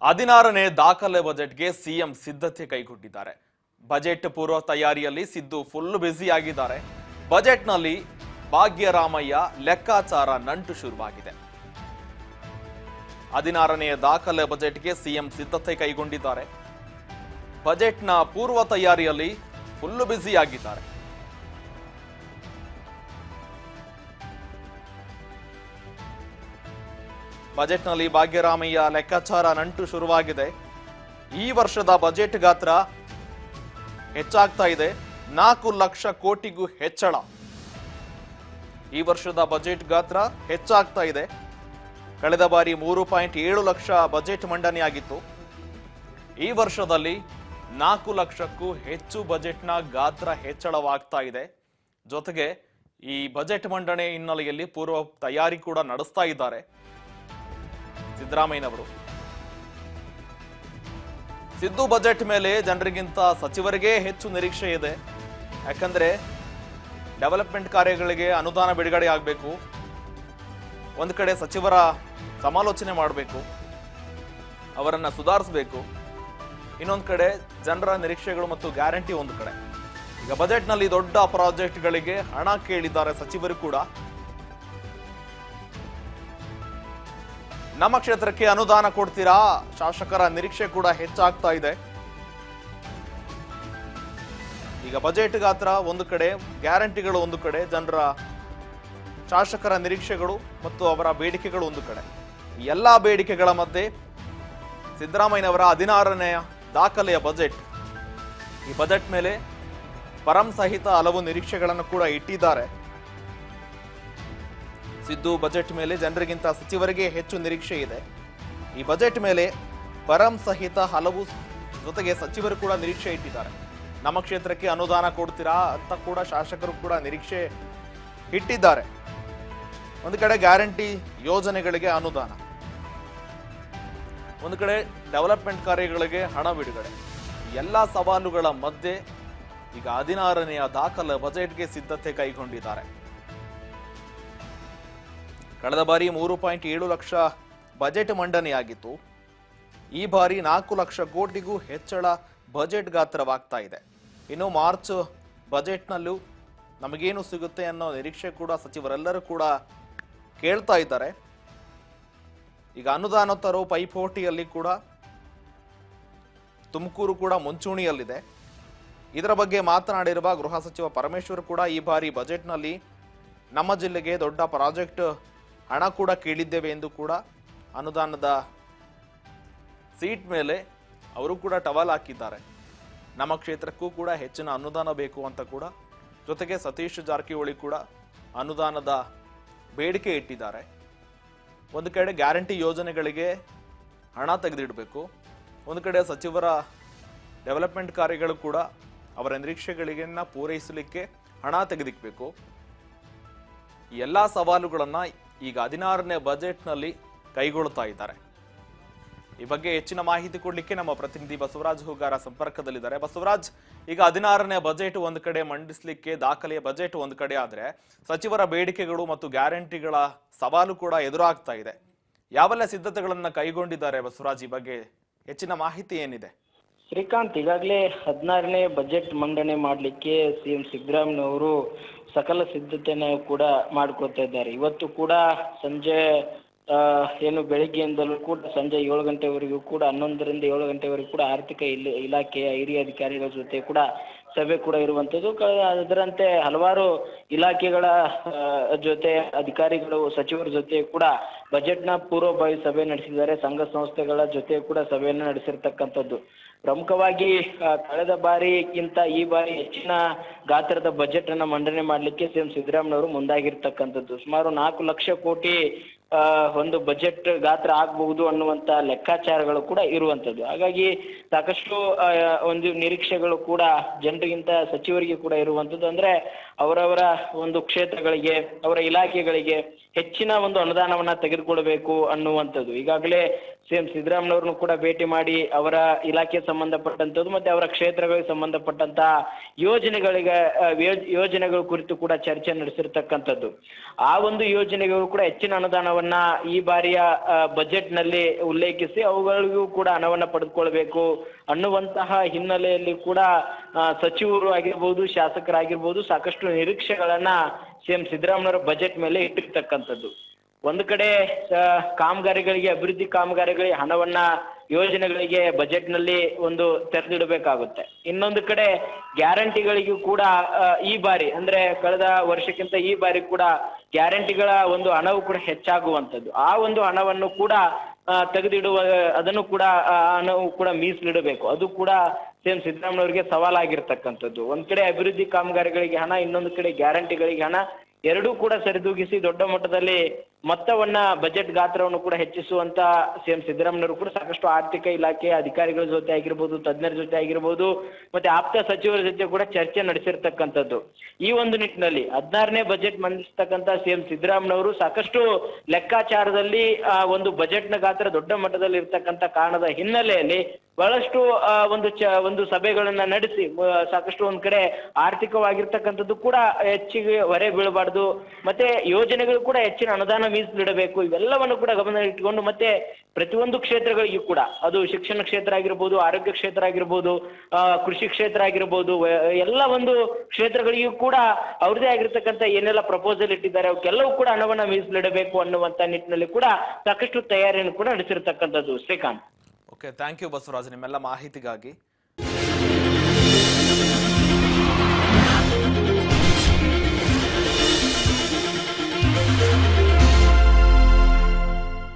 16ನೇ ದಾಖಲೆ ಬಜೆಟ್ಗೆ ಸಿಎಂ ಸಿದ್ಧತೆ ಕೈಗೊಂಡಿದ್ದಾರೆ. ಬಜೆಟ್ ಪೂರ್ವ ತಯಾರಿಯಲ್ಲಿ ಸಿದ್ದು ಫುಲ್ ಬ್ಯುಸಿ ಆಗಿದ್ದಾರೆ. ಬಜೆಟ್ನಲ್ಲಿ ಭಾಗ್ಯರಾಮಯ್ಯ ಲೆಕ್ಕಾಚಾರ ನಂಟು ಶುರುವಾಗಿದೆ. 16ನೇ ದಾಖಲೆ ಬಜೆಟ್ಗೆ ಸಿಎಂ ಸಿದ್ಧತೆ ಕೈಗೊಂಡಿದ್ದಾರೆ. ಬಜೆಟ್ನ ಪೂರ್ವ ತಯಾರಿಯಲ್ಲಿ ಫುಲ್ ಬ್ಯುಸಿ ಆಗಿದ್ದಾರೆ. ಬಜೆಟ್ನಲ್ಲಿ ಭಾಗ್ಯರಾಮಯ್ಯ ಲೆಕ್ಕಾಚಾರ ನಂಟು ಶುರುವಾಗಿದೆ. ಈ ವರ್ಷದ ಬಜೆಟ್ ಗಾತ್ರ ಹೆಚ್ಚಾಗ್ತಾ ಇದೆ. 4 ಲಕ್ಷ ಕೋಟಿಗೂ ಹೆಚ್ಚಳ. ಈ ವರ್ಷದ ಬಜೆಟ್ ಗಾತ್ರ ಹೆಚ್ಚಾಗ್ತಾ ಇದೆ. ಕಳೆದ ಬಾರಿ 3.7 ಲಕ್ಷ ಬಜೆಟ್ ಮಂಡನೆಯಾಗಿತ್ತು. ಈ ವರ್ಷದಲ್ಲಿ 4 ಲಕ್ಷಕ್ಕೂ ಹೆಚ್ಚು ಬಜೆಟ್ನ ಗಾತ್ರ ಹೆಚ್ಚಳವಾಗ್ತಾ ಇದೆ. ಜೊತೆಗೆ ಈ ಬಜೆಟ್ ಮಂಡನೆ ಹಿನ್ನೆಲೆಯಲ್ಲಿ ಪೂರ್ವ ತಯಾರಿ ಕೂಡ ನಡೆಸ್ತಾ ಇದ್ದಾರೆ ಸಿದ್ದರಾಮಯ್ಯನವರು. ಸಿದ್ದು ಬಜೆಟ್ ಮೇಲೆ ಜನರಿಗಿಂತ ಸಚಿವರಿಗೆ ಹೆಚ್ಚು ನಿರೀಕ್ಷೆ ಇದೆ. ಯಾಕಂದ್ರೆ ಡೆವಲಪ್ಮೆಂಟ್ ಕಾರ್ಯಗಳಿಗೆ ಅನುದಾನ ಬಿಡುಗಡೆ ಆಗಬೇಕು. ಒಂದು ಕಡೆ ಸಚಿವರ ಸಮಾಲೋಚನೆ ಮಾಡಬೇಕು, ಅವರನ್ನ ಸುಧಾರಿಸಬೇಕು. ಇನ್ನೊಂದು ಕಡೆ ಜನರ ನಿರೀಕ್ಷೆಗಳು ಮತ್ತು ಗ್ಯಾರಂಟಿ ಒಂದು ಕಡೆ. ಈಗ ಬಜೆಟ್ನಲ್ಲಿ ದೊಡ್ಡ ಪ್ರಾಜೆಕ್ಟ್ಗಳಿಗೆ ಹಣ ಕೇಳಿದ್ದಾರೆ ಸಚಿವರು ಕೂಡ. ನಮ್ಮ ಕ್ಷೇತ್ರಕ್ಕೆ ಅನುದಾನ ಕೊಡ್ತೀರಾ? ಶಾಸಕರ ನಿರೀಕ್ಷೆ ಕೂಡ ಹೆಚ್ಚಾಗ್ತಾ ಇದೆ. ಈಗ ಬಜೆಟ್ ಗಾತ್ರ ಒಂದು ಕಡೆ, ಗ್ಯಾರಂಟಿಗಳು ಒಂದು ಕಡೆ, ಜನರ ಶಾಸಕರ ನಿರೀಕ್ಷೆಗಳು ಮತ್ತು ಅವರ ಬೇಡಿಕೆಗಳು ಒಂದು ಕಡೆ. ಎಲ್ಲಾ ಬೇಡಿಕೆಗಳ ಮಧ್ಯೆ ಸಿದ್ದರಾಮಯ್ಯನವರ 16ನೇ ದಾಖಲೆಯ ಬಜೆಟ್. ಈ ಬಜೆಟ್ ಮೇಲೆ ಪರಂ ಸಹಿತ ಹಲವು ನಿರೀಕ್ಷೆಗಳನ್ನು ಕೂಡ ಇಟ್ಟಿದ್ದಾರೆ. ಸಿದ್ದು ಬಜೆಟ್ ಮೇಲೆ ಜನರಿಗಿಂತ ಸಚಿವರಿಗೆ ಹೆಚ್ಚು ನಿರೀಕ್ಷೆ ಇದೆ. ಈ ಬಜೆಟ್ ಮೇಲೆ ಪರಂ ಸಹಿತ ಹಲವು ಜೊತೆಗೆ ಸಚಿವರು ಕೂಡ ನಿರೀಕ್ಷೆ ಇಟ್ಟಿದ್ದಾರೆ. ನಮ್ಮ ಕ್ಷೇತ್ರಕ್ಕೆ ಅನುದಾನ ಕೊಡ್ತೀರಾ ಅಂತ ಕೂಡ ಶಾಸಕರು ಕೂಡ ನಿರೀಕ್ಷೆ ಇಟ್ಟಿದ್ದಾರೆ. ಒಂದು ಕಡೆ ಗ್ಯಾರಂಟಿ ಯೋಜನೆಗಳಿಗೆ ಅನುದಾನ, ಒಂದು ಕಡೆ ಡೆವಲಪ್ಮೆಂಟ್ ಕಾರ್ಯಗಳಿಗೆ ಹಣ ಬಿಡುಗಡೆ. ಎಲ್ಲ ಸವಾಲುಗಳ ಮಧ್ಯೆ ಈಗ 16ನೇ ದಾಖಲೆ ಬಜೆಟ್ಗೆ ಸಿದ್ಧತೆ ಕೈಗೊಂಡಿದ್ದಾರೆ. ಕಳೆದ ಬಾರಿ 3.7 ಲಕ್ಷ ಬಜೆಟ್ ಮಂಡನೆಯಾಗಿತ್ತು. ಈ ಬಾರಿ 4 ಲಕ್ಷ ಕೋಟಿಗೂ ಹೆಚ್ಚಳ ಬಜೆಟ್ ಗಾತ್ರವಾಗ್ತಾ ಇದೆ. ಇನ್ನು ಮಾರ್ಚ್ ಬಜೆಟ್ನಲ್ಲೂ ನಮಗೇನು ಸಿಗುತ್ತೆ ಅನ್ನೋ ನಿರೀಕ್ಷೆ ಕೂಡ ಸಚಿವರೆಲ್ಲರೂ ಕೂಡ ಕೇಳ್ತಾ ಇದ್ದಾರೆ. ಈಗ ಅನುದಾನ ತರೋ ಪೈಪೋಟಿಯಲ್ಲಿ ಕೂಡ ತುಮಕೂರು ಕೂಡ ಮುಂಚೂಣಿಯಲ್ಲಿದೆ. ಇದರ ಬಗ್ಗೆ ಮಾತನಾಡಿರುವ ಗೃಹ ಸಚಿವ ಪರಮೇಶ್ವರ್ ಕೂಡ ಈ ಬಾರಿ ಬಜೆಟ್ನಲ್ಲಿ ನಮ್ಮ ಜಿಲ್ಲೆಗೆ ದೊಡ್ಡ ಪ್ರಾಜೆಕ್ಟ್ ಹಣ ಕೂಡ ಕೇಳಿದ್ದೇವೆ ಎಂದು ಕೂಡ ಅನುದಾನದ ಸೀಟ್ ಮೇಲೆ ಅವರು ಕೂಡ ಟವಲ್ ಹಾಕಿದ್ದಾರೆ. ನಮ್ಮ ಕ್ಷೇತ್ರಕ್ಕೂ ಕೂಡ ಹೆಚ್ಚಿನ ಅನುದಾನ ಬೇಕು ಅಂತ ಕೂಡ. ಜೊತೆಗೆ ಸತೀಶ್ ಜಾರಕಿಹೊಳಿ ಕೂಡ ಅನುದಾನದ ಬೇಡಿಕೆ ಇಟ್ಟಿದ್ದಾರೆ. ಒಂದು ಕಡೆ ಗ್ಯಾರಂಟಿ ಯೋಜನೆಗಳಿಗೆ ಹಣ ತೆಗೆದಿಡಬೇಕು, ಒಂದು ಕಡೆ ಸಚಿವರ ಡೆವಲಪ್ಮೆಂಟ್ ಕಾರ್ಯಗಳು ಕೂಡ ಅವರ ನಿರೀಕ್ಷೆಗಳಿಗೆನ್ನ ಪೂರೈಸಲಿಕ್ಕೆ ಹಣ ತೆಗೆದಿಕ್ಬೇಕು. ಈ ಎಲ್ಲ ಸವಾಲುಗಳನ್ನ ಈಗ 16ನೇ ಬಜೆಟ್ನಲ್ಲಿ ಕೈಗೊಳ್ಳುತ್ತಾ ಇದ್ದಾರೆ. ಈ ಬಗ್ಗೆ ಹೆಚ್ಚಿನ ಮಾಹಿತಿ ಕೊಡ್ಲಿಕ್ಕೆ ನಮ್ಮ ಪ್ರತಿನಿಧಿ ಬಸವರಾಜ್ ಹೂಗಾರ ಸಂಪರ್ಕದಲ್ಲಿದ್ದಾರೆ. ಬಸವರಾಜ್, ಈಗ 16ನೇ ಬಜೆಟ್ ಒಂದು ಕಡೆ ಮಂಡಿಸಲಿಕ್ಕೆ ದಾಖಲೆಯ ಬಜೆಟ್ ಒಂದು ಕಡೆ ಆದ್ರೆ ಸಚಿವರ ಬೇಡಿಕೆಗಳು ಮತ್ತು ಗ್ಯಾರಂಟಿಗಳ ಸವಾಲು ಕೂಡ ಎದುರಾಗ್ತಾ ಇದೆ. ಯಾವೆಲ್ಲ ಸಿದ್ಧತೆಗಳನ್ನ ಕೈಗೊಂಡಿದ್ದಾರೆ ಬಸವರಾಜ್? ಈ ಬಗ್ಗೆ ಹೆಚ್ಚಿನ ಮಾಹಿತಿ ಏನಿದೆ? ಶ್ರೀಕಾಂತ್, ಈಗಾಗಲೇ 16ನೇ ಬಜೆಟ್ ಮಂಡನೆ ಮಾಡಲಿಕ್ಕೆ ಸಿಎಂ ಸಿದ್ದರಾಮಯ್ಯನವರು ಸಕಲ ಸಿದ್ಧತೆನ ಕೂಡ ಮಾಡ್ಕೊತಾ ಇದ್ದಾರೆ. ಇವತ್ತು ಕೂಡ ಸಂಜೆ ಏನು ಬೆಳಿಗ್ಗೆಯಿಂದಲೂ ಕೂಡ ಸಂಜೆ 7 ಗಂಟೆವರೆಗೂ ಕೂಡ 11ರಿಂದ 7 ಗಂಟೆವರೆಗೂ ಕೂಡ ಆರ್ಥಿಕ ಇಲಾಖೆಯ ಹಿರಿಯ ಅಧಿಕಾರಿಗಳ ಜೊತೆ ಕೂಡ ಸಭೆ ಕೂಡ ಇರುವಂಥದ್ದು. ಅದರಂತೆ ಹಲವಾರು ಇಲಾಖೆಗಳ ಜೊತೆ ಅಧಿಕಾರಿಗಳು, ಸಚಿವರ ಜೊತೆ ಕೂಡ ಬಜೆಟ್ನ ಪೂರ್ವಭಾವಿ ಸಭೆ ನಡೆಸಿದ್ದಾರೆ. ಸಂಘ ಸಂಸ್ಥೆಗಳ ಜೊತೆ ಕೂಡ ಸಭೆಯನ್ನು ನಡೆಸಿರ್ತಕ್ಕಂಥದ್ದು. ಪ್ರಮುಖವಾಗಿ ಕಳೆದ ಬಾರಿಗಿಂತ ಈ ಬಾರಿ ಹೆಚ್ಚಿನ ಗಾತ್ರದ ಬಜೆಟ್ ಅನ್ನ ಮಂಡನೆ ಮಾಡಲಿಕ್ಕೆ ಸಿಎಂ ಸಿದ್ದರಾಮಯ್ಯನವರು ಮುಂದಾಗಿರ್ತಕ್ಕಂಥದ್ದು. ಸುಮಾರು 4 ಲಕ್ಷ ಕೋಟಿ ಒಂದು ಬಜೆಟ್ ಗಾತ್ರ ಆಗಬಹುದು ಅನ್ನುವಂತ ಲೆಕ್ಕಾಚಾರಗಳು ಕೂಡ ಇರುವಂತದ್ದು. ಹಾಗಾಗಿ ಸಾಕಷ್ಟು ಒಂದು ನಿರೀಕ್ಷೆಗಳು ಕೂಡ ಜನರಿಗಿಂತ ಸಚಿವರಿಗೆ ಕೂಡ ಇರುವಂತದ್ದು. ಅಂದ್ರೆ ಅವರವರ ಒಂದು ಕ್ಷೇತ್ರಗಳಿಗೆ, ಅವರ ಇಲಾಖೆಗಳಿಗೆ ಹೆಚ್ಚಿನ ಒಂದು ಅನುದಾನವನ್ನ ತೆಗೆದುಕೊಳ್ಬೇಕು ಅನ್ನುವಂಥದ್ದು. ಈಗಾಗಲೇ ಸಿಎಂ ಸಿದ್ದರಾಮಯ್ಯವ್ರನ್ನು ಕೂಡ ಭೇಟಿ ಮಾಡಿ ಅವರ ಇಲಾಖೆ ಸಂಬಂಧಪಟ್ಟಂತದ್ದು ಮತ್ತೆ ಅವರ ಕ್ಷೇತ್ರಗಳಿಗೆ ಸಂಬಂಧಪಟ್ಟಂತ ಯೋಜನೆಗಳ ಕುರಿತು ಕೂಡ ಚರ್ಚೆ ನಡೆಸಿರ್ತಕ್ಕಂಥದ್ದು. ಆ ಒಂದು ಯೋಜನೆಗಳು ಕೂಡ ಹೆಚ್ಚಿನ ಅನುದಾನವನ್ನ ಈ ಬಾರಿಯ ಬಜೆಟ್ ನಲ್ಲಿ ಉಲ್ಲೇಖಿಸಿ ಅವುಗಳಿಗೂ ಕೂಡ ಹಣವನ್ನ ಪಡೆದುಕೊಳ್ಬೇಕು ಅನ್ನುವಂತಹ ಹಿನ್ನೆಲೆಯಲ್ಲಿ ಕೂಡ ಸಚಿವರು ಆಗಿರ್ಬೋದು, ಶಾಸಕರಾಗಿರ್ಬೋದು ಸಾಕಷ್ಟು ನಿರೀಕ್ಷೆಗಳನ್ನ ಸಿಎಂ ಸಿದ್ದರಾಮಯ್ಯವರ ಬಜೆಟ್ ಮೇಲೆ ಇಟ್ಟಿರ್ತಕ್ಕಂಥದ್ದು. ಒಂದು ಕಡೆ ಕಾಮಗಾರಿಗಳಿಗೆ, ಅಭಿವೃದ್ಧಿ ಕಾಮಗಾರಿಗಳಿಗೆ ಹಣವನ್ನ ಯೋಜನೆಗಳಿಗೆ ಬಜೆಟ್ ನಲ್ಲಿ ಒಂದು ತೆರೆದಿಡಬೇಕಾಗುತ್ತೆ. ಇನ್ನೊಂದು ಕಡೆ ಗ್ಯಾರಂಟಿಗಳಿಗೂ ಕೂಡ ಈ ಬಾರಿ ಅಂದ್ರೆ ಕಳೆದ ವರ್ಷಕ್ಕಿಂತ ಈ ಬಾರಿ ಕೂಡ ಗ್ಯಾರಂಟಿಗಳ ಒಂದು ಹಣವು ಕೂಡ ಹೆಚ್ಚಾಗುವಂಥದ್ದು. ಆ ಒಂದು ಹಣವನ್ನು ಕೂಡ ತೆಗೆದಿಡುವ, ಅದನ್ನು ಕೂಡ ಹಣವು ಕೂಡ ಮೀಸಲಿಡಬೇಕು. ಅದು ಕೂಡ ಸಿಎಂ ಸಿದ್ದರಾಮಯ್ಯವ್ರಿಗೆ ಸವಾಲಾಗಿರ್ತಕ್ಕಂಥದ್ದು. ಒಂದ್ ಕಡೆ ಅಭಿವೃದ್ಧಿ ಕಾಮಗಾರಿಗಳಿಗೆ ಹಣ, ಇನ್ನೊಂದು ಕಡೆ ಗ್ಯಾರಂಟಿಗಳಿಗೆ ಹಣ, ಎರಡೂ ಕೂಡ ಸರಿದೂಗಿಸಿ ದೊಡ್ಡ ಮಟ್ಟದಲ್ಲಿ ಮೊತ್ತವನ್ನ ಬಜೆಟ್ ಗಾತ್ರವನ್ನು ಕೂಡ ಹೆಚ್ಚಿಸುವಂತ ಸಿಎಂ ಸಿದ್ದರಾಮಯ್ಯವರು ಕೂಡ ಸಾಕಷ್ಟು ಆರ್ಥಿಕ ಇಲಾಖೆ ಅಧಿಕಾರಿಗಳ ಜೊತೆ ಆಗಿರ್ಬೋದು, ತಜ್ಞರ ಜೊತೆ ಆಗಿರ್ಬೋದು, ಮತ್ತೆ ಆಪ್ತ ಸಚಿವರ ಜೊತೆ ಕೂಡ ಚರ್ಚೆ ನಡೆಸಿರ್ತಕ್ಕಂಥದ್ದು. ಈ ಒಂದು ನಿಟ್ಟಿನಲ್ಲಿ 16ನೇ ಬಜೆಟ್ ಮಂಡಿಸ್ತಕ್ಕಂಥ ಸಿಎಂ ಸಿದ್ದರಾಮಯ್ಯವರು ಸಾಕಷ್ಟು ಲೆಕ್ಕಾಚಾರದಲ್ಲಿ ಒಂದು ಬಜೆಟ್ನ ಗಾತ್ರ ದೊಡ್ಡ ಮಟ್ಟದಲ್ಲಿ ಇರ್ತಕ್ಕಂಥ ಕಾರಣದ ಹಿನ್ನೆಲೆಯಲ್ಲಿ ಬಹಳಷ್ಟು ಒಂದು ಸಭೆಗಳನ್ನ ನಡೆಸಿ ಸಾಕಷ್ಟು ಒಂದ್ ಕಡೆ ಆರ್ಥಿಕವಾಗಿರ್ತಕ್ಕಂಥದ್ದು ಕೂಡ ಹೆಚ್ಚಿಗೆ ಹೊರೆ ಬೀಳಬಾರ್ದು, ಮತ್ತೆ ಯೋಜನೆಗಳು ಕೂಡ ಹೆಚ್ಚಿನ ಅನುದಾನ ಮೀಸಲಿಡಬೇಕು. ಇವೆಲ್ಲವನ್ನು ಕೂಡ ಗಮನ ಇಟ್ಟುಕೊಂಡು ಮತ್ತೆ ಪ್ರತಿಯೊಂದು ಕ್ಷೇತ್ರಗಳಿಗೂ ಕೂಡ, ಅದು ಶಿಕ್ಷಣ ಕ್ಷೇತ್ರ ಆಗಿರ್ಬೋದು, ಆರೋಗ್ಯ ಕ್ಷೇತ್ರ ಆಗಿರ್ಬೋದು, ಕೃಷಿ ಕ್ಷೇತ್ರ ಆಗಿರ್ಬೋದು, ಎಲ್ಲ ಒಂದು ಕ್ಷೇತ್ರಗಳಿಗೂ ಕೂಡ ಅವ್ರದೇ ಆಗಿರ್ತಕ್ಕಂಥ ಏನೆಲ್ಲ ಪ್ರಪೋಸಲ್ ಇಟ್ಟಿದ್ದಾರೆ ಅವಕ್ಕೆಲ್ಲವೂ ಕೂಡ ಹಣವನ್ನ ಮೀಸಲಿಡಬೇಕು ಅನ್ನುವಂತ ನಿಟ್ಟಿನಲ್ಲಿ ಕೂಡ ಸಾಕಷ್ಟು ತಯಾರಿಯನ್ನು ಕೂಡ ನಡೆಸಿರ್ತಕ್ಕಂಥದ್ದು. Srikanth. Okay, thank you Basavaraj ನಿಮ್ಮೆಲ್ಲ ಮಾಹಿತಿಗಾಗಿ.